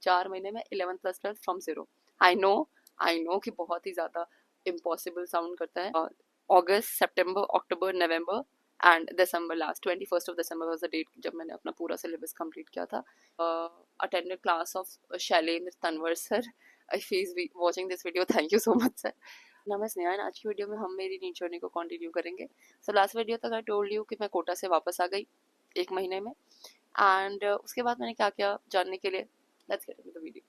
4 महीने में 11th plus 12 from zero. I know कि बहुत ही ज़्यादा इम्पॉसिबल साउंड करता है। August, September, October, November and December, last 21st of December was the date जब मैंने अपना पूरा सिलेबस कंप्लीट किया था। Attended class of Shailendra Tanwar sir. If he is watching this video, thank you so much sir. नाम है स्नेहा। आज की वीडियो में हम मेरी नींद छोड़ने को कंटिन्यू करेंगे। सो लास्ट वीडियो तक आई टोल्ड यू कि मैं कोटा से वापस आ गई 1 महीने में, एंड उसके बाद मैंने क्या किया जानने के लिए, let's get into the video.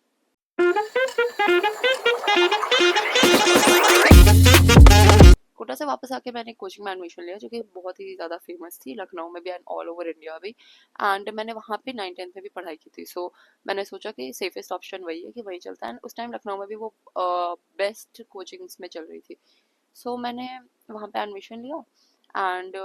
Kota से वापस आके मैंने कोचिंग में एडमिशन लिया जो कि बहुत ही ज़्यादा फेमस थी लखनऊ में भी एंड ऑल ओवर इंडिया भी, एंड मैंने वहाँ पे 9th-10th में भी पढ़ाई की थी। सो मैंने सोचा कि सेफेस्ट ऑप्शन वही है कि वही चलता है, एंड उस टाइम लखनऊ में भी वो बेस्ट कोचिंग्स में चल रही थी। सो मैंने वहाँ पे एडमिशन लिया, एंड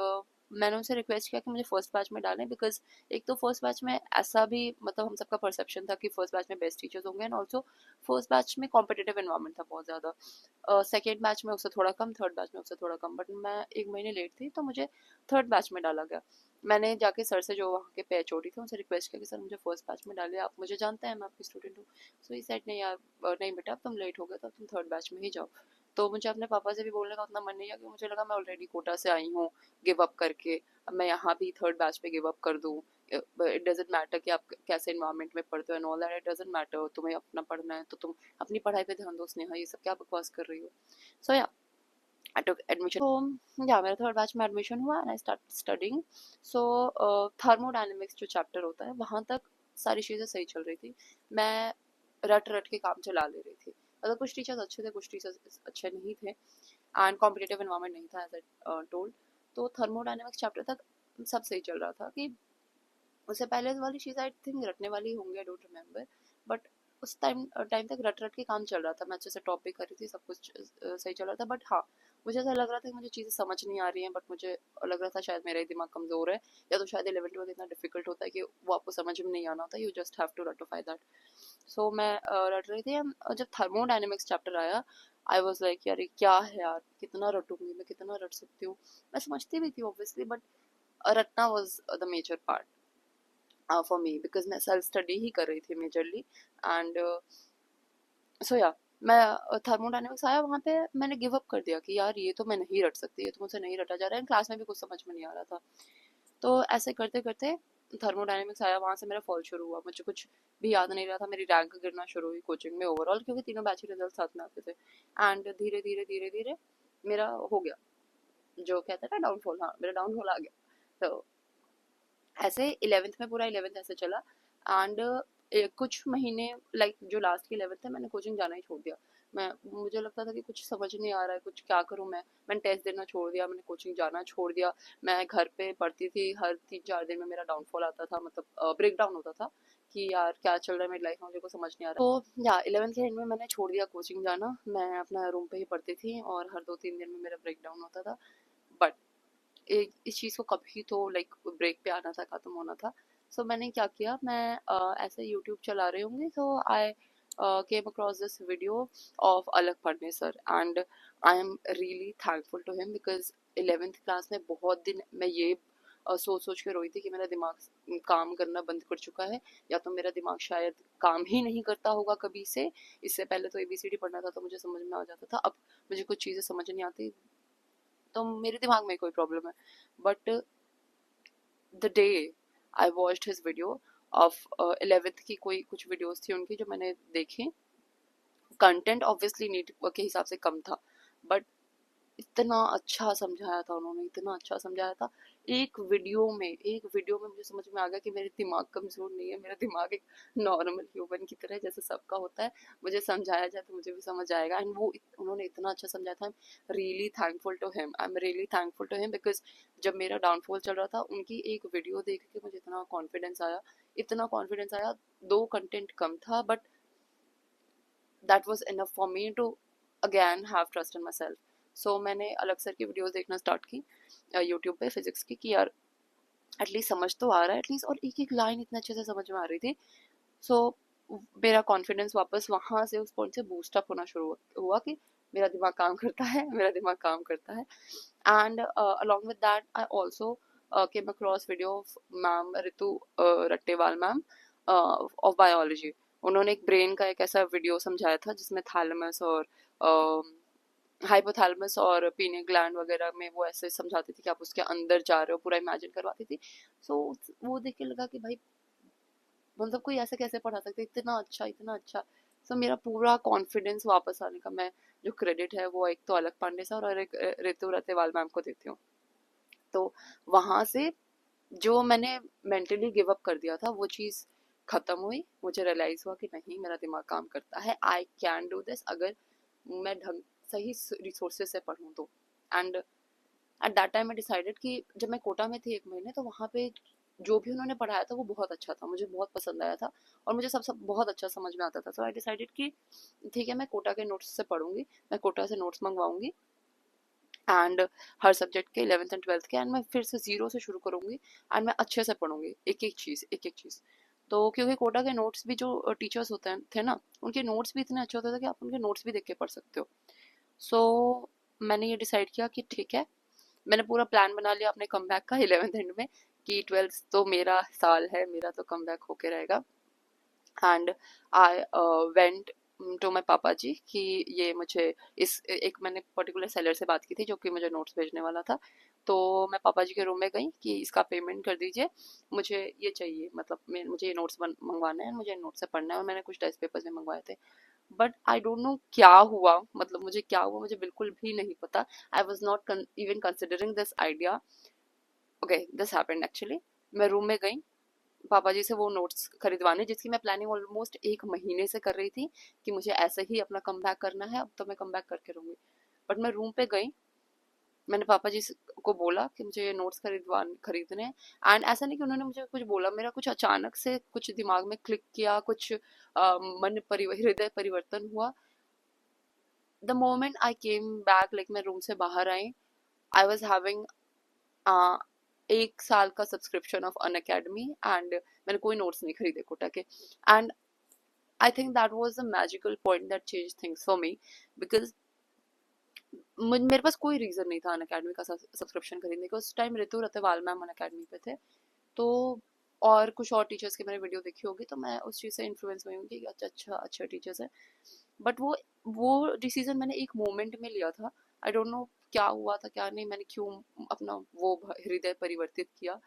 मैंने उनसे रिक्वेस्ट किया कि मुझे फर्स्ट बैच में डालें, बिकॉज एक तो फर्स्ट बैच में ऐसा भी मतलब हम सबका परसेप्शन था कि फर्स्ट बैच में बेस्ट टीचर्स होंगे, एंड ऑल्सो फर्स्ट बैच में कॉम्पिटिटिव इन्वायरमेंट था बहुत ज़्यादा। सेकेंड बैच में उससे थोड़ा कम, थर्ड बैच में उससे थोड़ा कम, बट मैं 1 महीने लेट थी तो मुझे थर्ड बैच में डाला गया। मैंने जाके सर से, जो वहाँ के पे एचओडी थे, उनसे रिक्वेस्ट किया कि सर मुझे फर्स्ट बैच में डालिए, आप मुझे जानते हैं, मैं आपकी स्टूडेंट हूँ। सो ही सेड नहीं यार, नहीं बेटा अब तुम लेट हो गए तो तुम थर्ड बैच में ही जाओ। तो मुझे अपने पापा से भी बोलने का उतना मन नहीं है, कि मुझे लगा मैं ऑलरेडी कोटा से आई हूँ गिव अप करके, अब मैं यहाँ भी थर्ड बैच पे गिव अप कर दूँ। इट डजेंट मैटर कि आप कैसे इन्वायरमेंट में पढ़ते हो and all that, it doesn't matter, तुम्हें अपना पढ़ना है तो तुम अपनी पढ़ाई पे ध्यान दो स्नेहा, ये सब क्या बकवास कर रही हो। सो या आई टुक एडमिशन। तो या मेरा थर्ड बैच में एडमिशन हुआ and I start studying. So thermodynamics जो चैप्टर होता है वहाँ तक सारी चीज़ें सही चल रही थी। मैं रट रट के काम चला ले रही थी। मतलब कुछ टीचर्स अच्छे थे, कुछ टीचर्स अच्छे नहीं थे, एंड कॉम्पिटिटिव इन्वायरमेंट नहीं था एज आई टोल्ड। तो थर्मोडायनेमिक्स चैप्टर तक सब सही चल रहा था। कि उससे पहले वाली चीज़ आई थिंक रटने वाली होंगी, आई डोंट रिमेम्बर, बट उस टाइम तक रट रट के काम चल रहा था। मैं अच्छे से टॉप भी कर रही थी, सब कुछ सही चल रहा था। बट हाँ, मुझे ऐसा लग रहा था कि मुझे चीज़ें समझ नहीं आ रही हैं, बट मुझे लग रहा था शायद मेरा ही दिमाग कमज़ोर है, या तो शायद 11th-12th इतना डिफिकल्ट होता है कि वो आपको समझ में नहीं आना होता, यू जस्ट हैव टू रटिफाई दैट। सो मैं रट रही थी, and जब थर्मोडायनेमिक्स चैप्टर आया, आई वॉज लाइक यार ये क्या है यार, कितना रटूंगी मैं, कितना रट सकती हूँ। मैं समझती भी थी ऑब्वियसली, बट रटना was the major part for me, because मैं सेल्फ स्टडी ही कर रही थी मेजरली। एंड सो या मैं थर्मोडायनेमिक्स आया, वहाँ पे मैंने गिव अप कर दिया कि यार ये तो मैं नहीं रट सकती, ये तो मुझसे नहीं रटा जा रहा है, क्लास में भी कुछ समझ में नहीं आ रहा था। तो ऐसे करते करते थर्मोडायनेमिक्स आया, वहाँ से मेरा फॉल शुरू हुआ, मुझे कुछ भी याद नहीं रहा था, मेरी रैंक गिरना शुरू हुई कोचिंग में ओवरऑल, क्योंकि तीनों बैच के रिजल्ट साथ में आते थे। एंड धीरे धीरे धीरे धीरे मेरा हो गया, जो कहते हैं ना डाउनफॉल, हाँ मेरा डाउनफॉल आ गया। तो ऐसे 11th में पूरा 11th ऐसे चला, एंड कुछ महीने लाइक जो लास्ट की 11th है, मैंने कोचिंग जाना ही छोड़ दिया। मुझे लगता था कि कुछ समझ नहीं आ रहा है, कुछ क्या करूँ मैं। मैंने टेस्ट देना छोड़ दिया, मैंने कोचिंग जाना छोड़ दिया। मैं घर पे पढ़ती थी, हर 3-4 दिन में मेरा डाउनफॉल आता था, मतलब ब्रेक डाउन होता था कि यार क्या चल रहा है मेरी लाइफ में, मुझे को समझ नहीं आ रहा। तो या 11th के एंड में मैंने छोड़ दिया कोचिंग जाना, मैं अपना रूम पे ही पढ़ती थी, और हर 2-3 दिन में मेरा ब्रेक डाउन होता था। बट इस चीज़ को कभी तो लाइक ब्रेक पे आना था, ख़त्म होना था। सो मैंने क्या किया, मैं ऐसे यूट्यूब चला रही होंगी, तो I came across this video of Alakh पढ़ने sir, and I am really thankful to him, because 11th class में बहुत दिन मैं ये सोच सोच के रोई थी कि मेरा दिमाग काम करना बंद कर चुका है, या तो मेरा दिमाग शायद काम ही नहीं करता होगा कभी से। इससे पहले तो ABCD पढ़ना था तो मुझे समझ में आ जाता था, अब मुझे कुछ चीज़ें समझ नहीं आती, तो मेरे दिमाग में कोई प्रॉब्लम है। But the day I watched his video of 11th की, कोई कुछ वीडियोस थी उनकी जो मैंने देखी, कंटेंट ऑब्वियसली नीट के हिसाब से कम था, बट इतना अच्छा समझाया था उन्होंने, इतना अच्छा समझाया था। एक वीडियो में मुझे समझ में आ गया कि मेरे दिमाग कमजोर नहीं है, मेरा दिमाग एक नॉर्मल ह्यूमन की तरह जैसे सबका होता है, मुझे समझाया जाए तो मुझे भी समझ आएगा। एंड वो उन्होंने इतना अच्छा समझाया था, I am really thankful to him, because जब मेरा डाउनफॉल चल रहा था, उनकी एक वीडियो देख के मुझे इतना कॉन्फिडेंस आया, इतना कॉन्फिडेंस आया। दो कंटेंट कम था, but that was enough for me to again have trust in myself. So मैंने अलग सर की वीडियोस देखना स्टार्ट की यूट्यूब पे फिजिक्स की, कि यार एटलीस्ट समझ तो आ रहा है एटलीस्ट, और एक एक लाइन इतने अच्छे से समझ में आ रही थी। सो मेरा कॉन्फिडेंस वापस वहाँ से, उस पॉइंट से बूस्ट अप होना शुरू हुआ कि मेरा दिमाग काम करता है, मेरा दिमाग काम करता है। And along with that I also came across video of ma'am Ritu Rattewal ma'am of biology. उन्होंने एक ब्रेन का एक ऐसा वीडियो समझाया था जिसमें थैलेमस और हाइपोथैलेमस और पीनियल ग्लैंड वगैरह में वो ऐसे समझाती थी कि आप उसके अंदर जा रहे हो, पूरा इमेजिन करवाती थी। सो वो देख के लगा कि भाई मतलब कोई ऐसे कैसे पढ़ा सकते, इतना अच्छा इतना अच्छा। सो मेरा पूरा कॉन्फिडेंस वापस आने का मैं जो क्रेडिट है वो एक तो अलग पांडे सर और एक ऋतु रतेवाल मैम को देती हूँ। तो वहां से जो मैंने मेंटली गिव अप कर दिया था वो चीज़ खत्म हुई। मुझे रियलाइज हुआ कि नहीं, मेरा दिमाग काम करता है, आई कैन डू दिस, अगर मैं ढंग सही रिसोर्सेज से पढ़ूँ तो। And at that time I decided कि जब मैं कोटा में थी 1 महीने, तो वहाँ पे जो भी उन्होंने पढ़ाया था वो बहुत अच्छा था, मुझे बहुत पसंद आया था और मुझे सब सब बहुत अच्छा समझ में आता था। सो आई डिसाइडेड कि ठीक है, मैं कोटा के नोट्स से पढ़ूंगी, मैं कोटा से नोट्स मंगवाऊंगी एंड हर सब्जेक्ट के 11th एंड 12th के, एंड मैं फिर से जीरो से शुरू करूंगी एंड मैं अच्छे से पढ़ूंगी एक एक चीज़ एक एक चीज़। तो क्योंकि कोटा के नोट्स भी जो टीचर्स होते हैं थे ना, उनके नोट्स भी इतने अच्छे होते थे कि आप उनके नोट्स भी देख के पढ़ सकते हो। सो मैंने ये डिसाइड किया कि ठीक है, मैंने पूरा प्लान बना लिया अपने कम का 11th एंड में कि 12th तो मेरा साल है, मेरा तो कम होके रहेगा। And I went to my papa ji कि ये मुझे इस एक मैंने पर्टिकुलर सेलर से बात की थी जो कि मुझे नोट्स भेजने वाला था। तो मैं पापा जी के रूम में गई कि इसका पेमेंट कर दीजिए, मुझे ये चाहिए, मतलब मुझे ये नोट्स मंगवाना है, मुझे नोट्स से पढ़ना है, और मैंने कुछ टेस्ट पेपर्स में मंगवाए थे। बट आई डोंट नो क्या हुआ, मतलब मुझे क्या हुआ मुझे बिल्कुल भी नहीं पता। I was not even considering this idea. Okay, this happened actually. मैं रूम में गई पापा जी से वो नोट्स खरीदवाने जिसकी मैं प्लानिंग ऑलमोस्ट 1 महीने से कर रही थी कि मुझे ऐसे ही अपना कम करना है, अब तो मैं कम करके रहूंगी। बट मैं रूम पे गई, मैंने पापा जी को बोला कि मुझे ये नोट्स खरीदने हैं। एंड ऐसा नहीं कि उन्होंने मुझे कुछ बोला, मेरा कुछ अचानक से कुछ दिमाग में क्लिक किया, कुछ हृदय परिवर्तन हुआ। The moment I came back, like मैं रूम से बाहर आई, आई वॉज हैविंग 1 साल का subscription of an academy and मैंने कोई नोट्स नहीं खरीदे कोटा के। And I think that was the magical point that change things for me, because मेरे पास कोई रीजन नहीं था अन अकेडमी का सब्सक्रिप्शन खरीदने का। उस टाइम ऋतु रतेवाल मैम अन अकेडमी पे थे, तो और कुछ और टीचर्स की मैंने वीडियो देखी होगी, तो मैं उस चीज़ से इन्फ्लुएंस हुई हूँ कि अच्छा अच्छा अच्छे टीचर्स हैं। बट वो डिसीजन मैंने एक मोमेंट में लिया था। आई डोंट नो क्या हुआ था क्या नहीं, मैंने क्यों अपना वो हृदय परिवर्तित किया।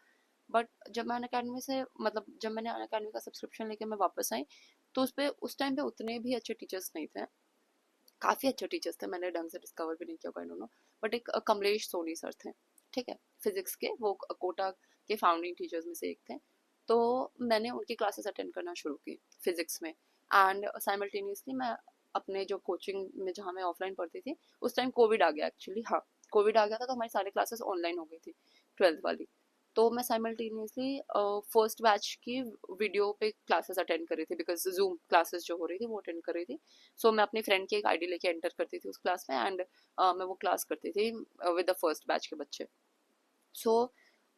बट जब मैं अनअकैडमी से, मतलब जब मैंने अनअकैडमी का सब्सक्रिप्शन लेके मैं वापस आई, तो उस टाइम पे उतने भी अच्छे टीचर्स नहीं थे। काफ़ी अच्छे टीचर्स थे, मैंने ढंग से डिस्कवर भी नहीं किया, आई डोंट नो। बट एक कमलेश सोनी सर थे, ठीक है, फिजिक्स के, वो कोटा के फाउंडिंग टीचर्स में से एक थे। तो मैंने उनकी क्लासेस अटेंड करना शुरू की फिजिक्स में। एंड साइमल्टेनियसली मैं अपने जो कोचिंग में जहाँ मैं ऑफलाइन पढ़ती थी, उस टाइम कोविड आ गया एक्चुअली, हाँ कोविड आ गया था, तो हमारी सारी क्लासेस ऑनलाइन हो गई थी 12th वाली। तो मैं साइमल्टेनियसली फर्स्ट बैच की वीडियो पे क्लासेस अटेंड कर रही थी, बिकॉज जूम क्लासेस जो हो रही थी वो अटेंड कर रही थी। सो मैं अपनी फ्रेंड की एक आईडी लेके एंटर करती थी उस क्लास में, एंड मैं वो क्लास करती थी विद द फर्स्ट बैच के बच्चे। सो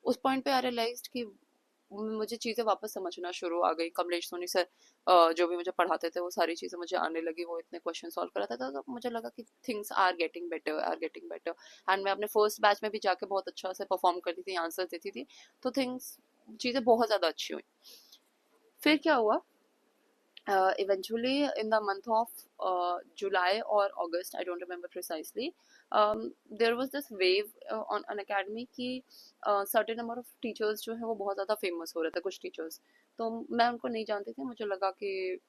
उस पॉइंट पे आई रियलाइज्ड कि मुझे चीज़ें वापस समझना शुरू आ गई। कमलेश सोनी सर जो भी मुझे पढ़ाते थे वो सारी चीज़ें मुझे आने लगी, वो इतने क्वेश्चन सॉल्व कराता था, तो मुझे लगा कि things are getting better, are getting better. And मैं अपने फर्स्ट बैच में भी जाके बहुत अच्छा से परफॉर्म करती थी, आंसर देती थी, तो थिंग्स चीज़ें बहुत ज़्यादा अच्छी हुई। फिर क्या हुआ, eventually in the month of July or August, I don't remember precisely, there was this wave on an academy कि certain number of teachers जो है वो बहुत ज़्यादा famous हो रहे थे, कुछ teachers। तो मैं उनको नहीं जानती थी, मुझे लगा कि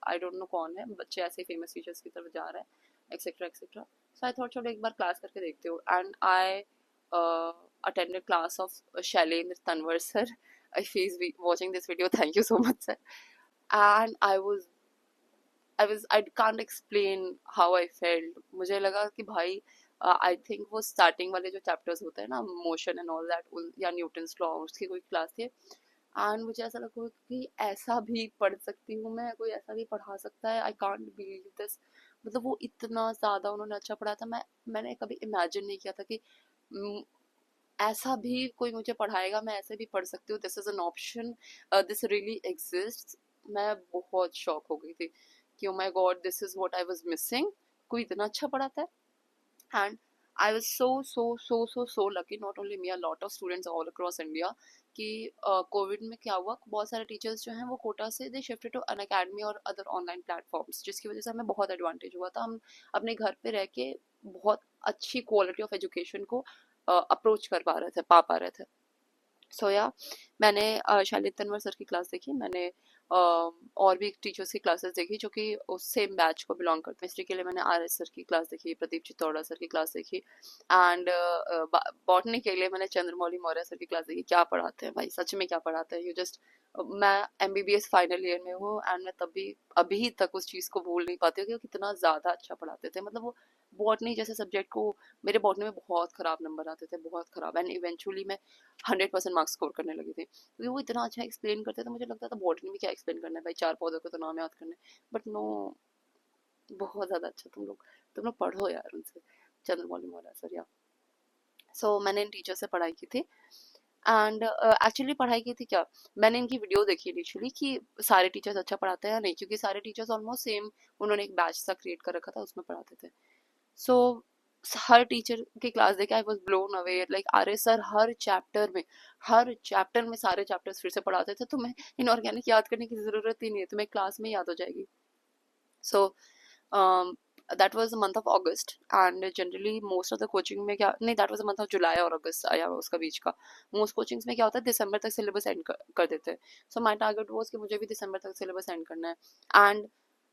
I don't know कौन है, बच्चे ऐसे famous teachers की तरफ जा रहे हैं etcetera etcetera. So I thought चलो एक बार क्लास करके देखते हो, and I attended class of Shailendra Tanwar sir. If he's watching this video, thank you so much sir. And I can't explain how I felt. मुझे लगा कि भाई I think वो स्टार्टिंग वाले जो चैप्टर्स होते हैं ना, मोशन एंड ऑल दैट, या न्यूटन्स लॉ, उसकी कोई क्लास थी। एंड मुझे ऐसा लगा कि ऐसा भी पढ़ सकती हूँ मैं, कोई ऐसा भी पढ़ा सकता है, आई कांट बिलीव दिस। मतलब वो इतना ज़्यादा उन्होंने अच्छा पढ़ाया था, मैंने कभी इमेजिन नहीं किया था कि mm, ऐसा भी कोई मुझे पढ़ाएगा, मैं ऐसे भी पढ़ सकती हूँ, this is an option, this really exist. मैं बहुत शॉक हो गई थी कि oh my God, this is what I was missing, कोई इतना अच्छा पढ़ाता है। And I was so lucky, not only me, a lot of students all across India, कि कोविड में क्या हुआ, बहुत सारे टीचर्स जो हैं वो कोटा से they shifted to Unacademy और अदर ऑनलाइन प्लेटफॉर्म्स, जिसकी वजह से हमें बहुत एडवांटेज हुआ था। हम अपने घर पे रह के बहुत अच्छी क्वालिटी ऑफ एजुकेशन को अप्रोच कर पा रहे थे, पा पा रहे थे। सो या मैंने शालिद तनवर सर की क्लास देखी, मैंने और भी टीचर्स की क्लासेस देखी जो कि उस सेम बैच को बिलोंग करते हैं। हिस्ट्री के लिए मैंने आर एस सर की क्लास देखी, प्रदीप चित्तौड़ा सर की क्लास देखी, एंड बॉटनी के लिए मैंने चंद्रमौली मौर्य सर की क्लास देखी। क्या पढ़ाते हैं भाई, सच में क्या पढ़ाते हैं, यू जस्ट, मैं एमबीबीएस फाइनल ईयर में हूँ एंड मैं तभी अभी तक उस चीज़ को भूल नहीं पाती हूँ कि वो कितना ज़्यादा अच्छा पढ़ाते थे। मतलब वो बॉटनी जैसे सब्जेक्ट को, मेरे बॉटनी में बहुत ख़राब नंबर आते थे, बहुत ख़राब, एंड इवेंचुअली मैं 100% मार्क्स स्कोर करने लगी थी, क्योंकि वो इतना अच्छा एक्सप्लेन करते थे। मुझे लगता था बॉटनी में क्या एक्सप्लेन करना है भाई, चार पौधों के तो नाम याद करने, बट नो, बहुत ज़्यादा अच्छा, तुम लोग पढ़ो यार उनसे, चंद्रमौली मौर्य सर या। सो मैंने इन टीचर से पढ़ाई की थी, एंड एक्चुअली पढ़ाई की थी क्या, मैंने इनकी वीडियो देखी इनिशियली कि सारे टीचर्स अच्छा पढ़ाते हैं या नहीं, क्योंकि सारे टीचर्स ऑलमोस्ट सेम, उन्होंने एक बैच सा क्रिएट कर रखा था, उसमें पढ़ाते थे। सो हर टीचर की क्लास देखे I was blown away, like अरे सर हर चैप्टर में सारे चैप्टर्स फिर से पढ़ाते थे, तुम्हें इनऑर्गेनिक याद करने की जरूरत ही नहीं है, तुम्हें क्लास में याद हो जाएगी। सो that was the month of August, and generally most of the coaching में क्या नहीं, that was the month of July और August आया उसका बीच का। most coachings में क्या होता है, दिसंबर तक सिलेबस एंड कर देते हैं। so my target was कि मुझे भी दिसंबर तक सिलेबस एंड करना है, and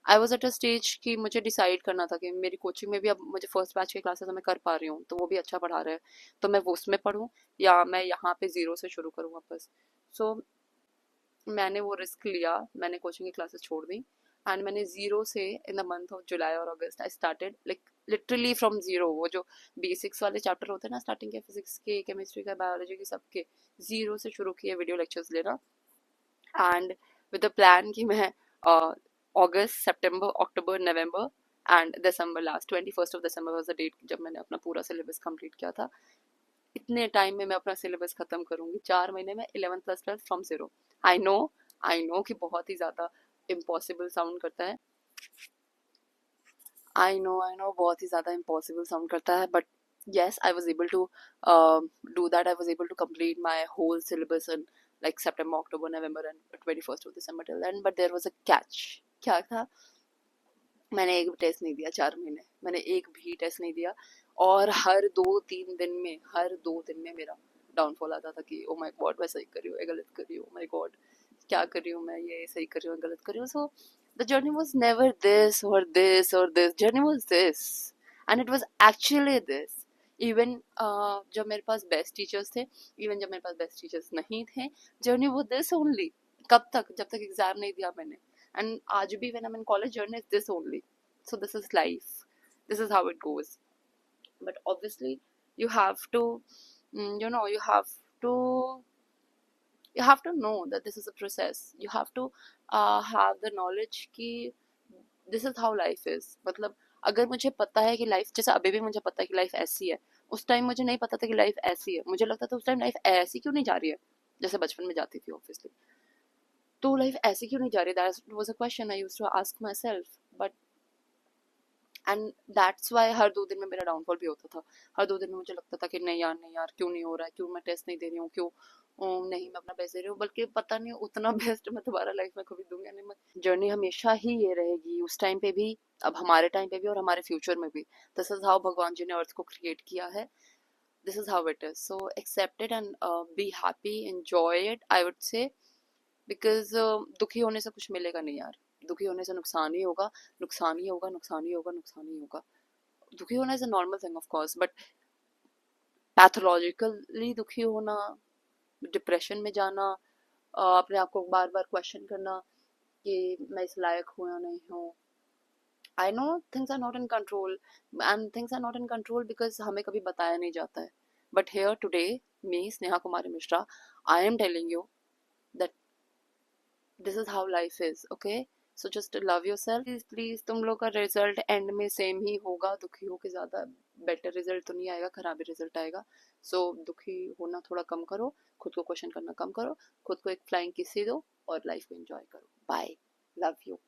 I was at a stage कि मुझे डिसाइड करना था कि मेरी कोचिंग में भी अब मुझे फर्स्ट बैच की क्लासेस मैं कर पा रही हूँ, तो वो भी अच्छा पढ़ा रहे हैं, तो मैं वो उसमें पढ़ूँ या मैं यहाँ पे ज़ीरो से शुरू करूँ वापस। सो मैंने वो रिस्क लिया, मैंने कोचिंग की क्लासेस छोड़ दी, एंड मैंने ज़ीरो से in the month of July और August I started like literally from zero. वो जो बेसिक्स वाले चैप्टर होते हैं ना स्टार्टिंग के, फिजिक्स के, केमिस्ट्री का, बायोलॉजी के, सबके ज़ीरो से शुरू किए वीडियो लेक्चर्स लेना, एंड विद द प्लान कि मैं August, September, October, November and December, last 21 of December was the date जब मैंने अपना पूरा सिलेबस कंप्लीट किया था। इतने टाइम में मैं अपना सिलेबस खत्म करूंगी, 4 महीने में 11th plus 12th from zero. I know कि बहुत ही ज़्यादा इम्पॉसिबल साउंड करता है, आई नो बहुत ही ज़्यादा इम्पॉसिबल साउंड करता है, but yes, I was able to do that. I was able to complete my whole syllabus in like September, October, November and 21st of December till then. But there was a catch. क्या था, मैंने एक भी test नहीं दिया 4 महीने, मैंने एक भी टेस्ट नहीं दिया, और हर 2-3 दिन में मेरा डाउनफॉल आता था कि ओ माय गॉड मैं सही कर रही हूँ, गलत कर रही हूँ, माय गॉड क्या कर रही हूँ मैं, ये सही कर रही हूँ, गलत कर रही हूँ। So the journey was never this journey was this, and it was actually this. Even जब मेरे पास बेस्ट टीचर्स थे, इवन जब मेरे पास बेस्ट टीचर्स नहीं थे, जर्नी वो दिस ओनली। कब तक, जब तक एग्जाम नहीं दिया मैंने, and आज भी when I'm in college, journey is this only. So this is life, this is how it goes. But obviously you have to, to you have to know that this is a process. You have to have the knowledge कि this is how life is. मतलब अगर मुझे पता है कि life, जैसे अभी भी मुझे पता है कि लाइफ ऐसी है, उस टाइम मुझे नहीं पता था कि लाइफ ऐसी है, मुझे लगता था उस टाइम लाइफ ऐसी क्यों नहीं जा रही है, जैसे बचपन में जाती थी ऑब्वियसली, तो लाइफ ऐसी क्यों नहीं जा रही, that was a question I used to ask myself. But and that's why हर 2 दिन में मेरा डाउनफॉल भी होता था। हर 2 दिन में मुझे लगता था कि नहीं यार क्यों नहीं हो रहा है, क्यों मैं टेस्ट नहीं दे रही हूँ, क्यों नहीं मैं अपना बेस्ट दे रही हूँ, बल्कि पता नहीं उतना बेस्ट मैं दोबारा लाइफ में कभी दूंगी नहीं। जर्नी हमेशा ही ये रहेगी, उस टाइम पे भी, अब हमारे टाइम पे भी और हमारे फ्यूचर में भी। दिस इज हाउ भगवान जी ने अर्थ को क्रिएट किया है, this is how it is. So accept it and be happy, enjoy it, I would say, because दुखी होने से कुछ मिलेगा नहीं यार, दुखी होने से नुकसान ही होगा, नुकसान ही होगा, नुकसान ही होगा, नुकसान ही होगा। दुखी होना is a normal thing of course, but pathologically दुखी होना, डिप्रेशन में जाना, अपने आप को बार बार क्वेश्चन करना कि मैं इस लायक हूँ या नहीं हूँ। I know things are not in control, and things are not in control because हमें कभी बताया नहीं जाता है। But here today, me Sneha Kumari Mishra, I am telling you that this is how life is, okay. So just love yourself, please please. तुम लोग का result end में सेम ही होगा, दुखी हो के ज्यादा बेटर रिजल्ट तो नहीं आएगा, खराब ही रिजल्ट आएगा। सो दुखी होना थोड़ा कम करो, खुद को क्वेश्चन करना कम करो, खुद को एक फ्लाइंग किस दो और लाइफ को एंजॉय करो। Bye, love you.